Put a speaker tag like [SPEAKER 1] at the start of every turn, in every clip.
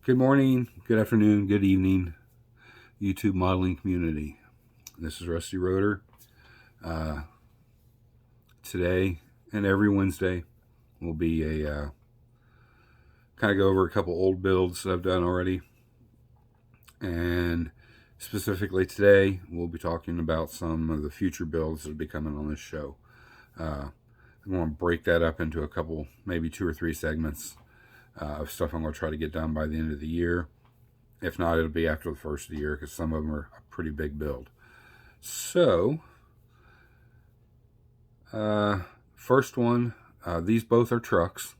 [SPEAKER 1] Good morning, good afternoon, good evening, YouTube modeling community. This is Rusty Rotor. Today and every Wednesday will be a kind of go over a couple old builds that I've done already. And specifically today, we'll be talking about some of the future builds that will be coming on this show. I'm going to break that up into a couple, maybe 2 or 3 segments of stuff I'm going to try to get done by the end of the year. If not, it'll be after the first of the year because some of them are a pretty big build. So, first one, these both are trucks.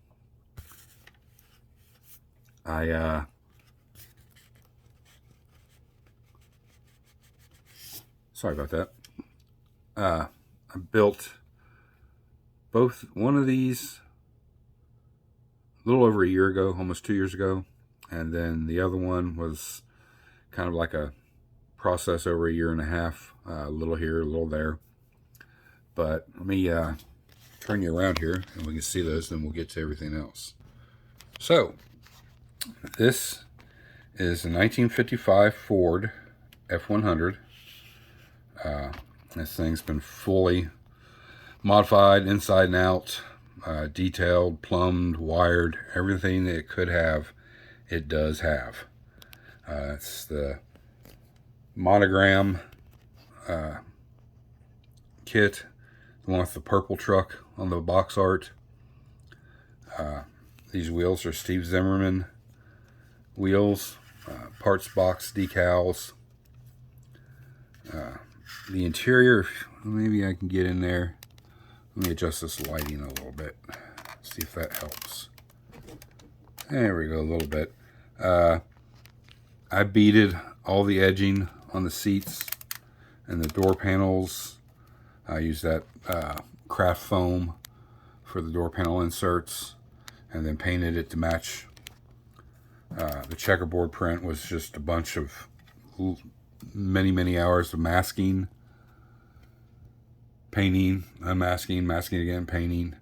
[SPEAKER 1] Sorry about that. I built one of these a little over a year ago, almost 2 years ago. And then the other one was kind of like a process over a year and a half, a little here, a little there. But let me turn you around here and we can see those, then we'll get to everything else. So, this is a 1955 Ford F100. This thing's been fully modified inside and out, detailed, plumbed, wired, everything that it could have, it does have. It's the monogram kit, the one with the purple truck on the box art. These wheels are Steve Zimmerman wheels, parts box decals. The interior, maybe I can get in there. Let me adjust this lighting a little bit, see if that helps. There we go, a little bit. I beaded all the edging on the seats and the door panels. I used that craft foam for the door panel inserts and then painted it to match. The checkerboard print was just a bunch of many hours of masking, painting, unmasking, masking again, painting.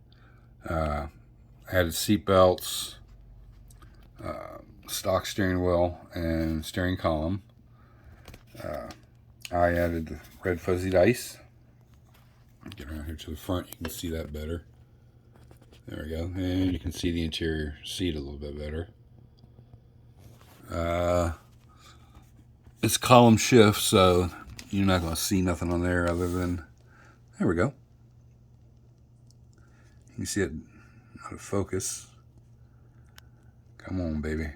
[SPEAKER 1] Added seat belts, stock steering wheel and steering column. I added the red fuzzy dice. Get around here to the front, you can see that better. There we go, and you can see the interior seat a little bit better. It's column shift, so you're not going to see nothing on there other than, there we go. You can see it out of focus. Come on, baby.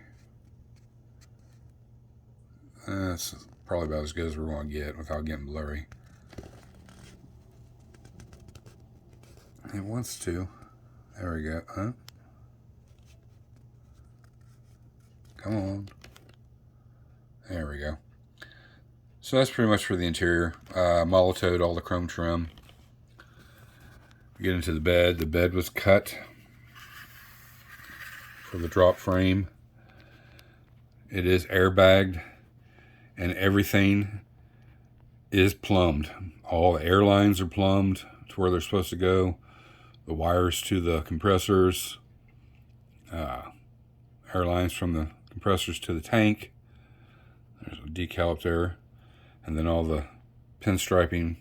[SPEAKER 1] That's probably about as good as we're going to get without getting blurry. It wants to. There we go. Huh? Come on. There we go. So that's pretty much for the interior. Molotoed all the chrome trim. We get into the bed. The bed was cut for the drop frame. It is airbagged and everything is plumbed. All the air lines are plumbed to where they're supposed to go. The wires to the compressors, air lines from the compressors to the tank. There's a decal up there. And then all the pinstriping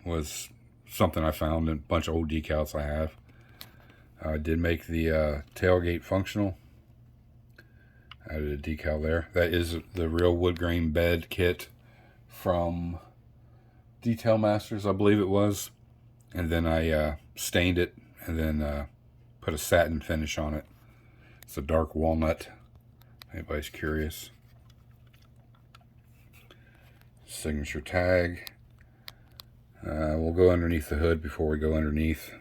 [SPEAKER 1] was something I found in a bunch of old decals I have. I did make the tailgate functional. Added a decal there. That is the real wood grain bed kit from Detail Masters, I believe it was. And then I stained it and then put a satin finish on it. It's a dark walnut, if anybody's curious. Signature tag. We'll go underneath the hood before we go underneath.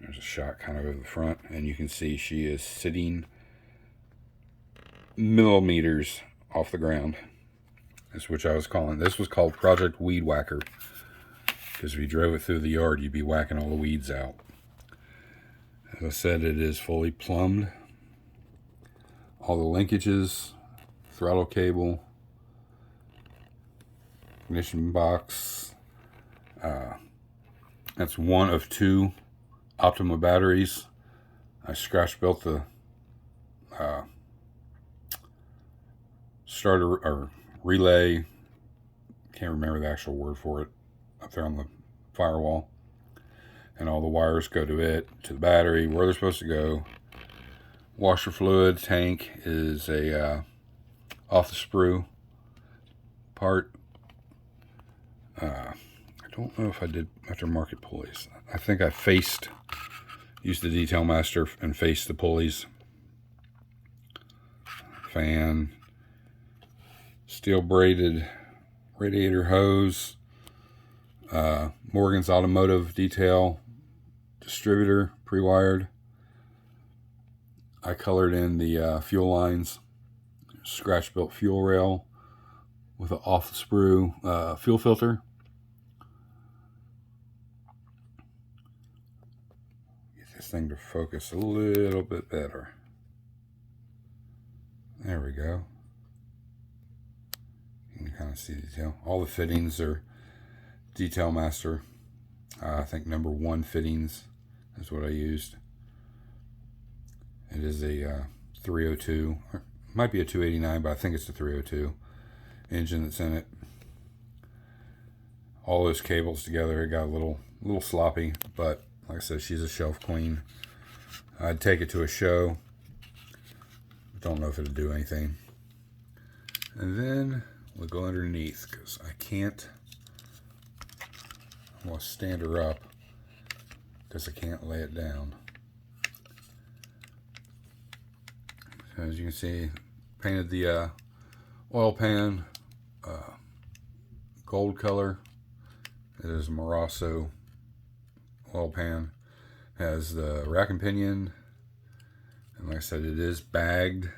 [SPEAKER 1] There's a shot kind of of the front, and you can see she is sitting millimeters off the ground. That's which I was calling. This was called Project Weed Whacker, because if you drove it through the yard, you'd be whacking all the weeds out. As I said, it is fully plumbed. All the linkages, throttle cable, ignition box. That's one of 2 Optima batteries. I scratch built the starter or relay, can't remember the actual word for it, up there on the firewall. And all the wires go to it, to the battery, where they're supposed to go. Washer fluid tank is a off the sprue part. I don't know if I did aftermarket pulleys. I think I used the Detail Master and faced the pulleys. Fan, steel braided radiator hose, Morgan's Automotive Detail distributor, pre-wired. I colored in the fuel lines, scratch built fuel rail with an off the sprue fuel filter. Get this thing to focus a little bit better. There we go. You can kind of see the detail. All the fittings are Detail Master. I think number 1 fittings is what I used. It is a 302, or might be a 289, but I think it's a 302 engine that's in it. All those cables together, it got a little sloppy, but like I said, she's a shelf queen. I'd take it to a show. Don't know if it'll do anything. And then we'll go underneath, because I can't. I want to stand her up because I can't lay it down. So as you can see, painted the oil pan gold color. It is Moroso oil pan. Has the rack and pinion, and like I said, it is bagged.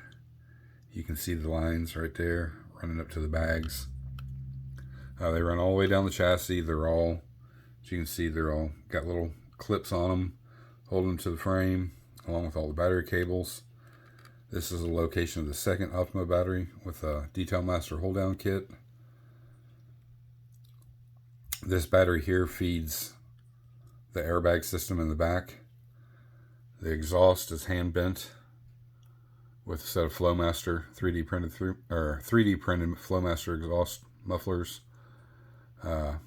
[SPEAKER 1] You can see the lines right there running up to the bags. They run all the way down the chassis. They're all, as you can see, they're all got little clips on them holding them to the frame, along with all the battery cables. This is the location of the second Optima battery with a Detail Master hold down kit. This battery here feeds the airbag system in the back. The exhaust is hand bent with a set of Flowmaster 3D printed Flowmaster exhaust mufflers. Run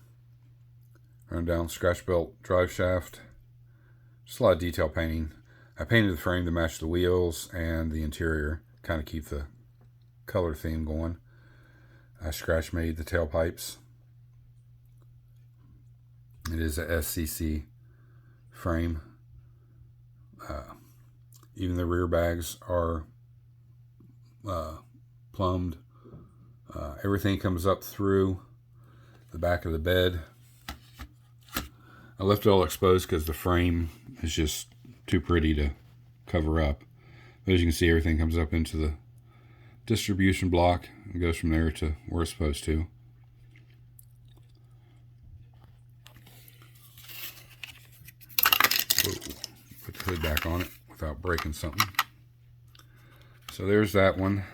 [SPEAKER 1] down scratch belt drive shaft. Just a lot of detail painting. I painted the frame to match the wheels and the interior, kind of keep the color theme going. I scratch made the tailpipes. It is a SCC frame. Even the rear bags are plumbed. Everything comes up through the back of the bed. I left it all exposed because the frame is just too pretty to cover up. But as you can see, everything comes up into the distribution block and goes from there to where it's supposed to. Whoa. Put the hood back on it without breaking something. So there's that one.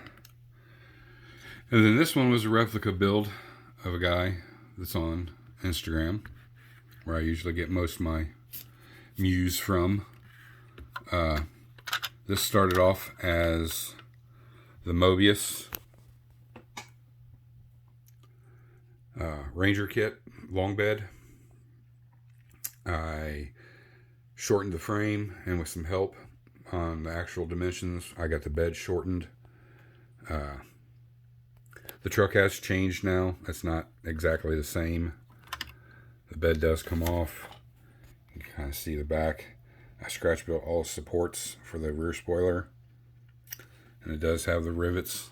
[SPEAKER 1] And then this one was a replica build of a guy that's on Instagram, where I usually get most of my muse from. This started off as the Mobius Ranger kit, long bed. I shortened the frame, and with some help on the actual dimensions, I got the bed shortened. The truck has changed now. It's not exactly the same. The bed does come off. You can kind of see the back. I scratch built all the supports for the rear spoiler. And it does have the rivets,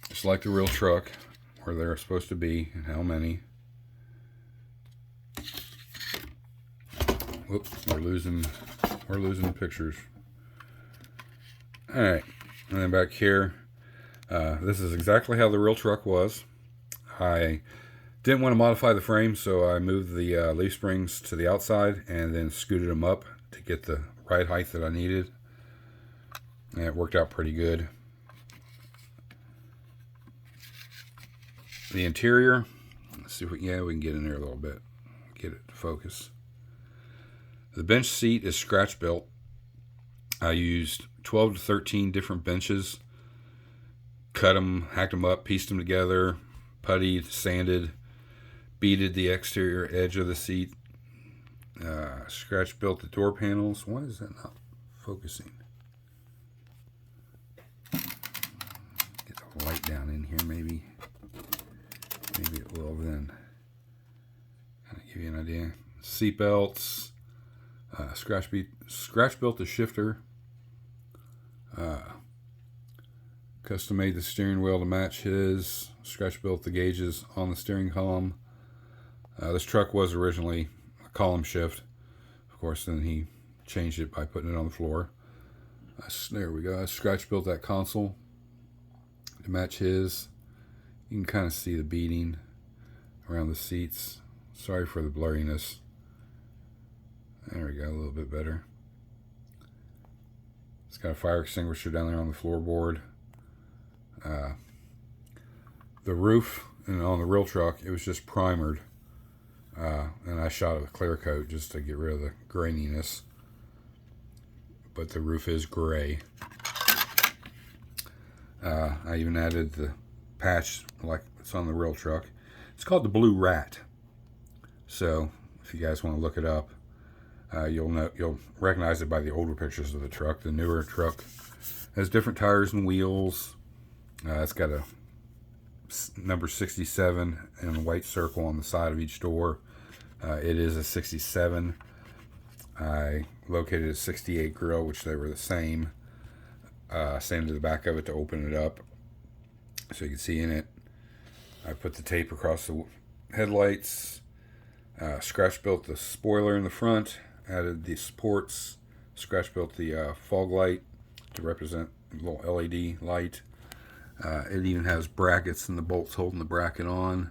[SPEAKER 1] just like the real truck, where they're supposed to be and how many. Whoops, we're losing pictures. Alright, and then back here, this is exactly how the real truck was. I didn't want to modify the frame, so I moved the leaf springs to the outside and then scooted them up to get the ride height that I needed. And it worked out pretty good. The interior, let's see if we can get in there a little bit. Get it to focus. The bench seat is scratch built. I used 12 to 13 different benches cut them, hacked them up, pieced them together, puttied, sanded, beaded the exterior edge of the seat, scratch built the door panels. Why is that not focusing? Get the light down in here, maybe it will then. Kind of give you an idea. Seat belts, scratch built the shifter, custom made the steering wheel to match his, scratch built the gauges on the steering column. This truck was originally a column shift. Of course, then he changed it by putting it on the floor. There we go. I scratch built that console to match his. You can kind of see the beading around the seats. Sorry for the blurriness. There we go, a little bit better. It's got a fire extinguisher down there on the floorboard. The roof, and on the real truck, it was just primered. And I shot it with clear coat just to get rid of the graininess. But the roof is gray. I even added the patch like it's on the real truck. It's called the Blue Rat. So if you guys want to look it up, you'll recognize it by the older pictures of the truck. The newer truck has different tires and wheels. It's got a number 67 and a white circle on the side of each door. It is a 67. I located a 68 grill, which they were the same. Sanded the back of it to open it up so you can see in it. I put the tape across the headlights. Scratch built the spoiler in the front. Added the supports. Scratch built the fog light to represent a little LED light. It even has brackets and the bolts holding the bracket on.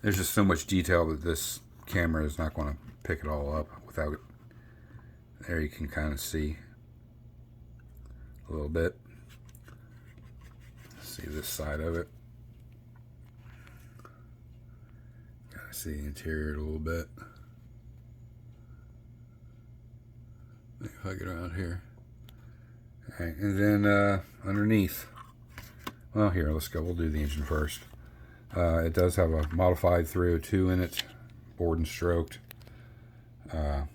[SPEAKER 1] There's just so much detail that this camera is not going to pick it all up without it. There you can kind of see a little bit. See this side of it. Kind of see the interior a little bit. If I get around here. Alright, and then underneath. Well, here, let's go. We'll do the engine first. It does have a modified 302 in it, bored and stroked. It's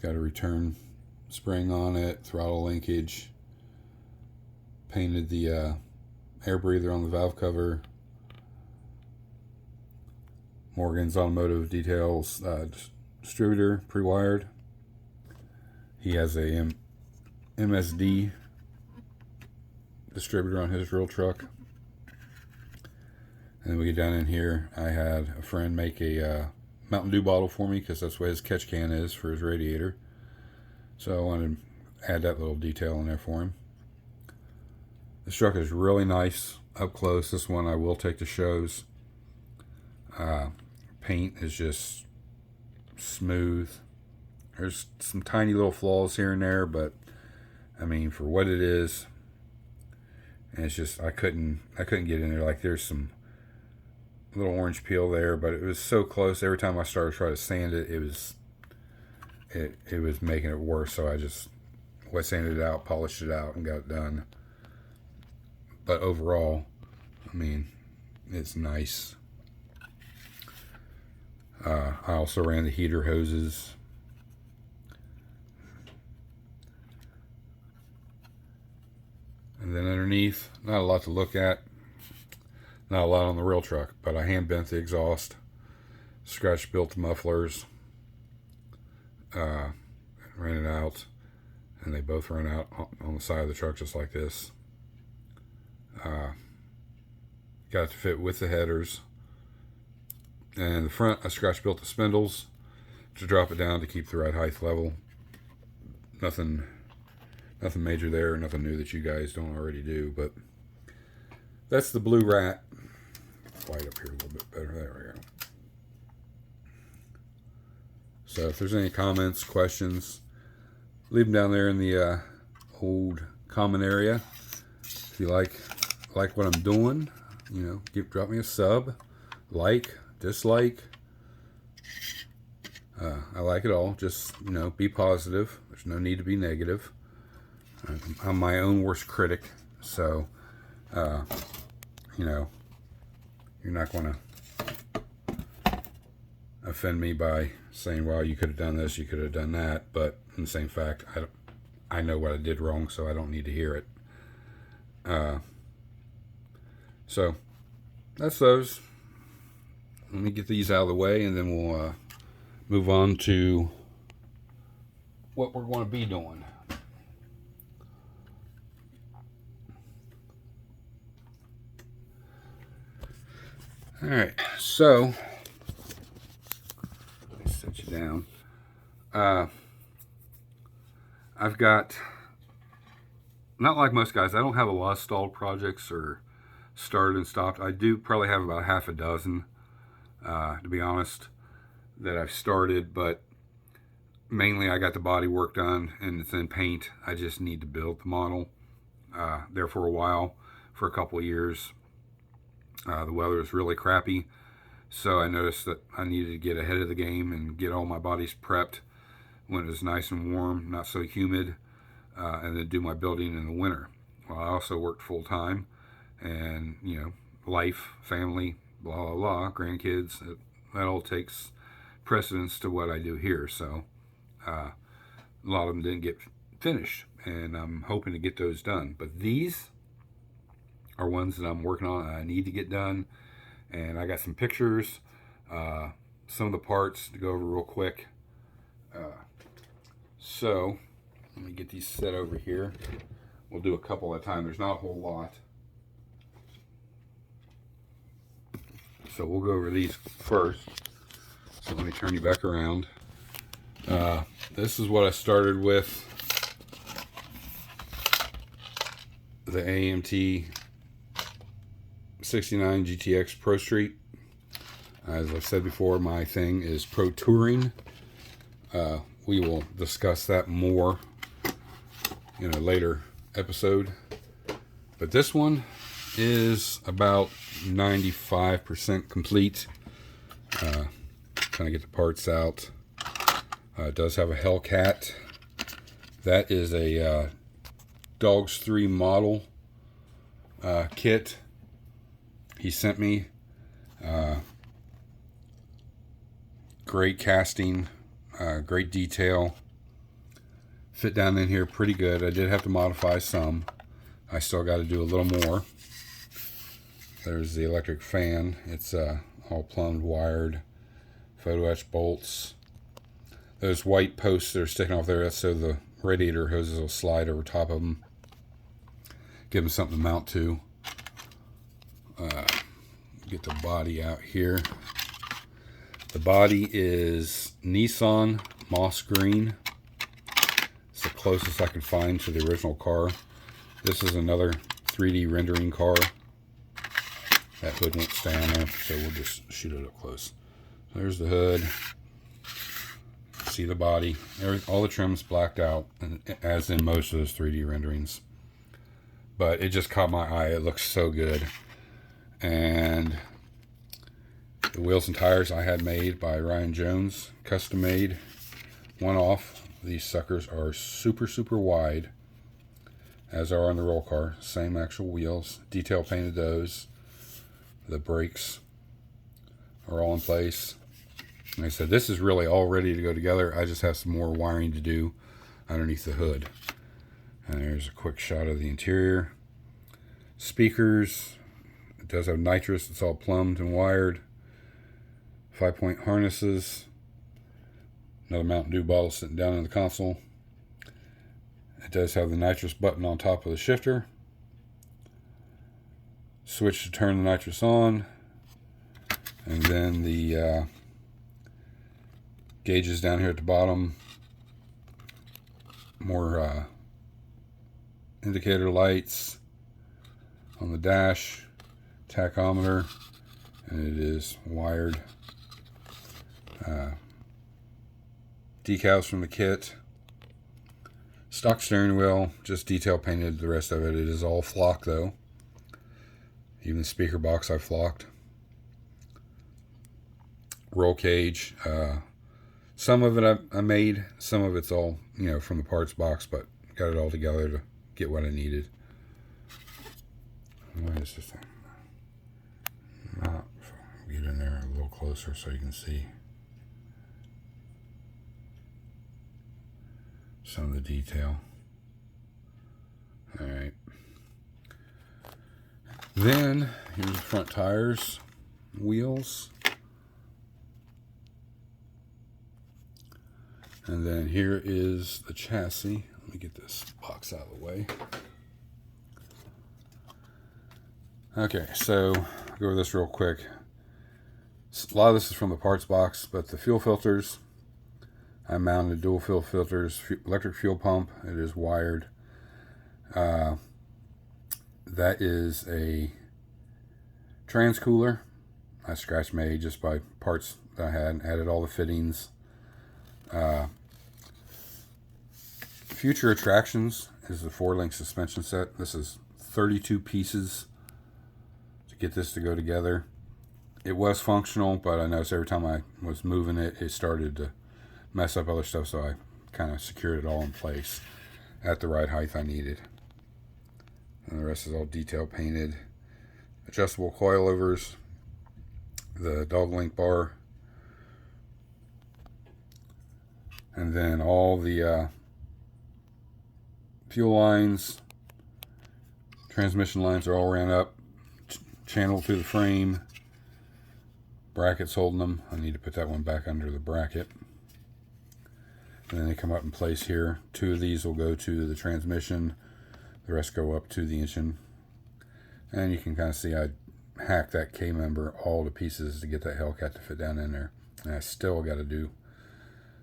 [SPEAKER 1] got a return spring on it, throttle linkage. Painted the air breather on the valve cover. Morgan's Automotive Details distributor, pre-wired. He has a MSD distributor on his real truck. And then we get down in here. I had a friend make a Mountain Dew bottle for me because that's what his catch can is for his radiator. So I wanted to add that little detail in there for him. This truck is really nice up close. This one I will take to shows. Paint is just smooth. There's some tiny little flaws here and there, but I mean for what it is, and it's just I couldn't get in there. Like there's some little orange peel there, but it was so close. Every time I started to try to sand it, it was making it worse. So I just wet sanded it out, polished it out, and got it done. But overall, I mean, it's nice. I also ran the heater hoses. And then underneath, not a lot to look at. Not a lot on the real truck, but I hand bent the exhaust. Scratch built the mufflers. Ran it out. And they both ran out on the side of the truck just like this. Got it to fit with the headers. And in the front, I scratch built the spindles to drop it down to keep the right height level. Nothing major there, nothing new that you guys don't already do, but that's the Blue Rat. Light up here a little bit better. There we go. So if there's any comments, questions, leave them down there in the old comment area. If you like what I'm doing, you know, drop me a sub, like, dislike. I like it all. Just, you know, be positive. There's no need to be negative. I'm my own worst critic, so You know, you're not going to offend me by saying, well, you could have done this, you could have done that, but in the same fact, I know what I did wrong, so I don't need to hear it. So that's those. Let me get these out of the way, and then we'll move on to what we're going to be doing. All right, so let me set you down. I've got, not like most guys, I don't have a lot of stalled projects or started and stopped. I do probably have about half a dozen, to be honest, that I've started, but mainly I got the body work done and it's in paint. I just need to build the model. There for a while, for a couple of years. The weather was really crappy, so I noticed that I needed to get ahead of the game and get all my bodies prepped when it was nice and warm, not so humid, and then do my building in the winter. Well, I also worked full-time, and, you know, life, family, blah, blah, blah, grandkids, that all takes precedence to what I do here, so a lot of them didn't get finished, and I'm hoping to get those done. But these are ones that I'm working on and I need to get done, and I got some pictures, some of the parts to go over real quick. So let me get these set over here. We'll do a couple at a time. There's not a whole lot, so we'll go over these first. So let me turn you back around. This is what I started with. The AMT 69 GTX Pro Street. As I've said before, my thing is Pro Touring. We will discuss that more in a later episode. But this one is about 95% complete. Trying to get the parts out. It does have a Hellcat. That is a Dogs 3 model kit he sent me. Great casting, great detail. Fit down in here pretty good. I did have to modify some. I still got to do a little more. There's the electric fan. It's all plumbed, wired, photo etch bolts. Those white posts that are sticking off there, that's so the radiator hoses will slide over top of them. Give them something to mount to. Get the body out here. The body is Nissan Moss Green. It's the closest I could find to the original car. This is another 3D rendering car. That hood won't stay on there, so we'll just shoot it up close. There's the hood. See the body. All the trim's blacked out, as in most of those 3D renderings. But it just caught my eye. It looks so good. And the wheels and tires I had made by Ryan Jones, custom made, one off. These suckers are super, super wide, as are on the roll car. Same actual wheels. Detail painted those. The brakes are all in place. Like I said, this is really all ready to go together. I just have some more wiring to do underneath the hood. And there's a quick shot of the interior. Speakers. It does have nitrous. It's all plumbed and wired. 5-point harnesses. Another Mountain Dew bottle sitting down in the console. It does have the nitrous button on top of the shifter. Switch to turn the nitrous on. And then the gauges down here at the bottom. More indicator lights on the dash. Tachometer. And it is wired. Decals from the kit. Stock steering wheel, just detail painted. The rest of it is all flock though. Even the speaker box I flocked. Roll cage. Some of it I made. Some of it's all, you know, from the parts box, but got it all together to get what I needed. Why is this thing not? Get in there a little closer so you can see some of the detail. All right. Then here's the front tires, wheels. And then here is the chassis. Let me get this box out of the way. Okay, so I'll go over this real quick. A lot of this is from the parts box, but the fuel filters, I mounted dual fuel filters, electric fuel pump. It is wired. That is a trans cooler. I scratch made just by parts that I had. Added all the fittings. Future Attractions is the 4-link suspension set. This is 32 pieces to get this to go together. It was functional, but I noticed every time I was moving it, it started to mess up other stuff, so I kind of secured it all in place at the right height I needed. And the rest is all detail painted. Adjustable coilovers, the dog link bar, and then all the fuel lines, transmission lines are all ran up, channeled through the frame, brackets holding them. I need to put that one back under the bracket. And then they come up in place here. 2 of these will go to the transmission, the rest go up to the engine. And you can kind of see I hacked that K-member all to pieces to get that Hellcat to fit down in there. And I still got to do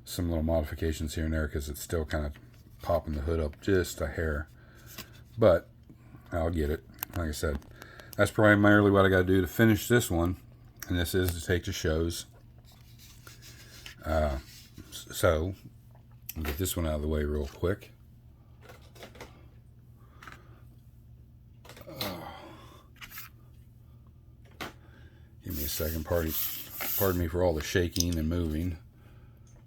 [SPEAKER 1] some little modifications here and there because it's still kind of popping the hood up just a hair. But I'll get it. Like I said, that's primarily what I got to do to finish this one. And this is to take to shows. So, I'll get this one out of the way real quick. Give me a second. Pardon me for all the shaking and moving.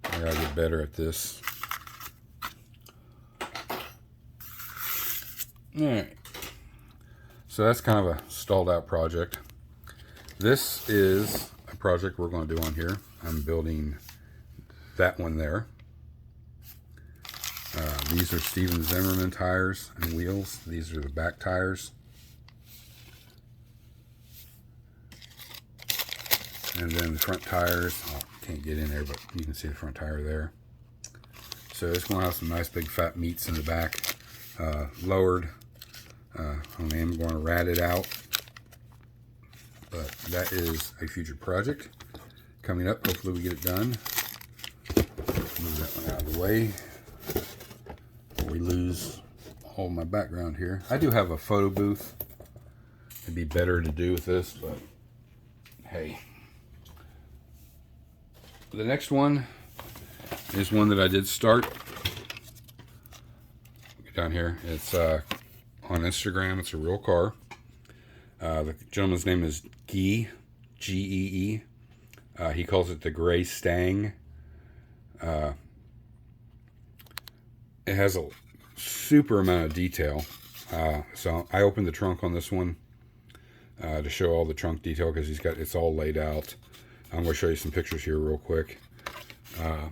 [SPEAKER 1] I gotta get better at this. Alright. So that's kind of a stalled out project. This is a project we're going to do on here. I'm building that one there. These are Steven Zimmerman tires and wheels. These are the back tires. And then the front tires. Oh, can't get in there, but you can see the front tire there. So it's going to have some nice big fat meats in the back. Lowered. I am going to rat it out. But that is a future project coming up. Hopefully we get it done. Move that one out of the way before we lose all my background here. I do have a photo booth. It'd be better to do with this, but hey. The next one is one that I did start. Get down here. It's on Instagram. It's a real car. The gentleman's name is Guy, G-E-E. He calls it the Gray Stang. It has a super amount of detail. So I opened the trunk on this one to show all the trunk detail because it's all laid out. I'm going to show you some pictures here real quick. I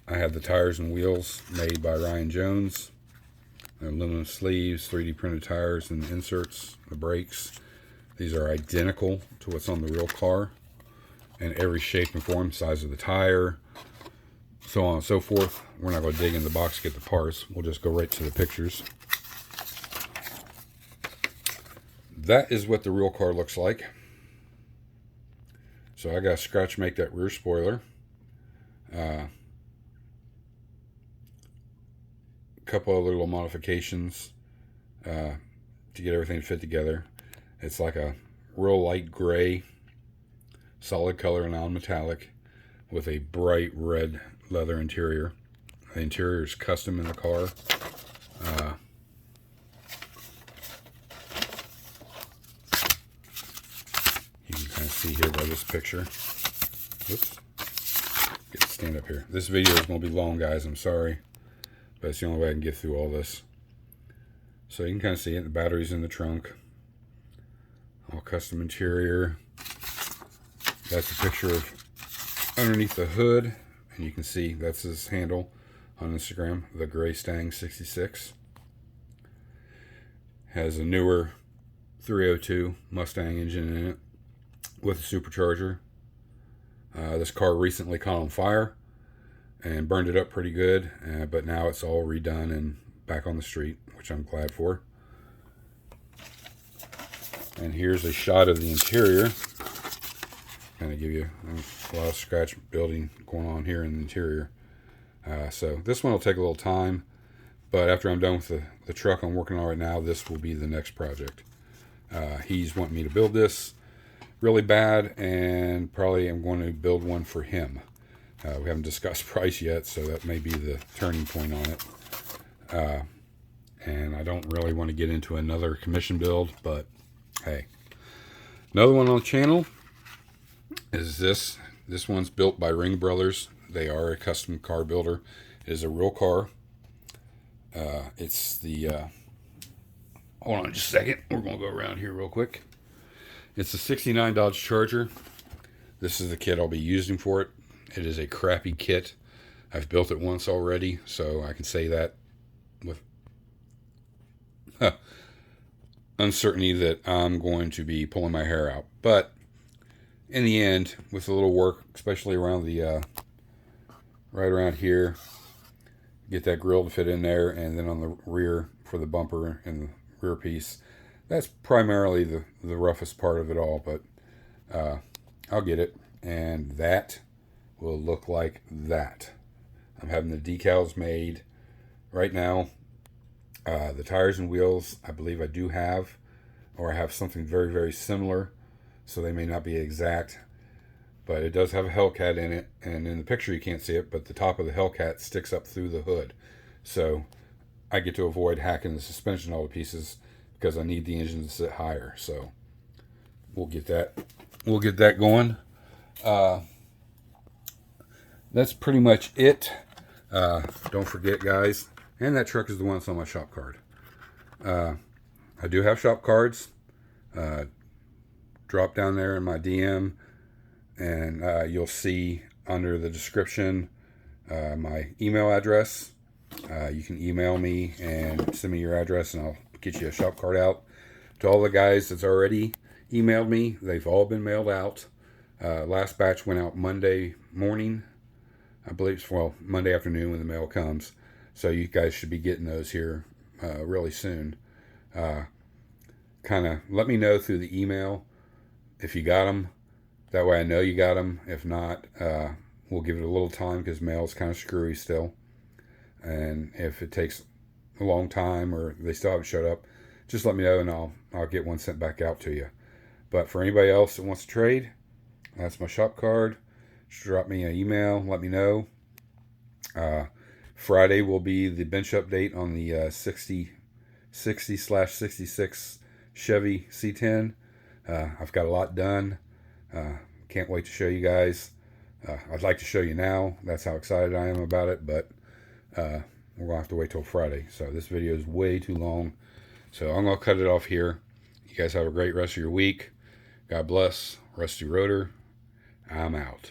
[SPEAKER 1] have the tires and wheels made by Ryan Jones. Aluminum sleeves, 3D printed tires and inserts, the brakes. These are identical to what's on the real car. And every shape and form, size of the tire, so on and so forth. We're not going to dig in the box to get the parts. We'll just go right to the pictures. That is what the real car looks like. So I got to scratch make that rear spoiler. Couple of little modifications to get everything to fit together. It's like a real light gray, solid color, non-metallic, with a bright red leather interior. The interior is custom in the car. You can kind of see here by this picture. Oops. Get to stand up here. This video is going to be long, guys. I'm sorry. But it's the only way I can get through all this. So you can kind of see it. The battery's in the trunk. All custom interior. That's a picture of underneath the hood. And you can see that's his handle on Instagram, the gray Stang 66. Has a newer 302 Mustang engine in it with a supercharger. This car recently caught on fire and burned it up pretty good, but now it's all redone and back on the street, which I'm glad for. And here's a shot of the interior. Kind of give you a lot of scratch building going on here in the interior. So this one will take a little time, but after I'm done with the truck I'm working on right now, this will be the next project. He's wanting me to build this really bad, and probably I'm going to build one for him. We haven't discussed price yet, so that may be the turning point on it. And I don't really want to get into another commission build, but hey. Another one on the channel is this. This one's built by Ring Brothers. They are a custom car builder. It is a real car. It's the... hold on just a second. We're going to go around here real quick. It's a 69 Dodge Charger. This is the kit I'll be using for it. It is a crappy kit. I've built it once already, so I can say that with uncertainty that I'm going to be pulling my hair out. But in the end, with a little work, especially around the right around here, get that grill to fit in there, and then on the rear for the bumper and the rear piece, that's primarily the roughest part of it all, but I'll get it, and that will look like that. I'm having the decals made right now. The tires and wheels, I believe I do have, or I have something very, very similar, so they may not be exact, but it does have a Hellcat in it, and in the picture you can't see it, but the top of the Hellcat sticks up through the hood, so I get to avoid hacking the suspension all to pieces because I need the engine to sit higher. So we'll get that going. That's pretty much it. Don't forget, guys, and that truck is the one that's on my shop card. I do have shop cards. Drop down there in my DM, and you'll see under the description my email address. You can email me and send me your address, and I'll get you a shop card out. To all the guys that's already emailed me, they've all been mailed out. Last batch went out Monday morning, I believe. Well, Monday afternoon when the mail comes. So you guys should be getting those here really soon. Kind of let me know through the email if you got them. That way I know you got them. If not, we'll give it a little time because mail's kind of screwy still. And if it takes a long time or they still haven't showed up, just let me know and I'll get one sent back out to you. But for anybody else that wants to trade, that's my shop card. Just drop me an email, let me know. Friday will be the bench update on the 60/66 Chevy C10. I've got a lot done. Can't wait to show you guys. I'd like to show you now. That's how excited I am about it, but we're going to have to wait till Friday. So this video is way too long. So I'm going to cut it off here. You guys have a great rest of your week. God bless. Rusty Rotor. I'm out.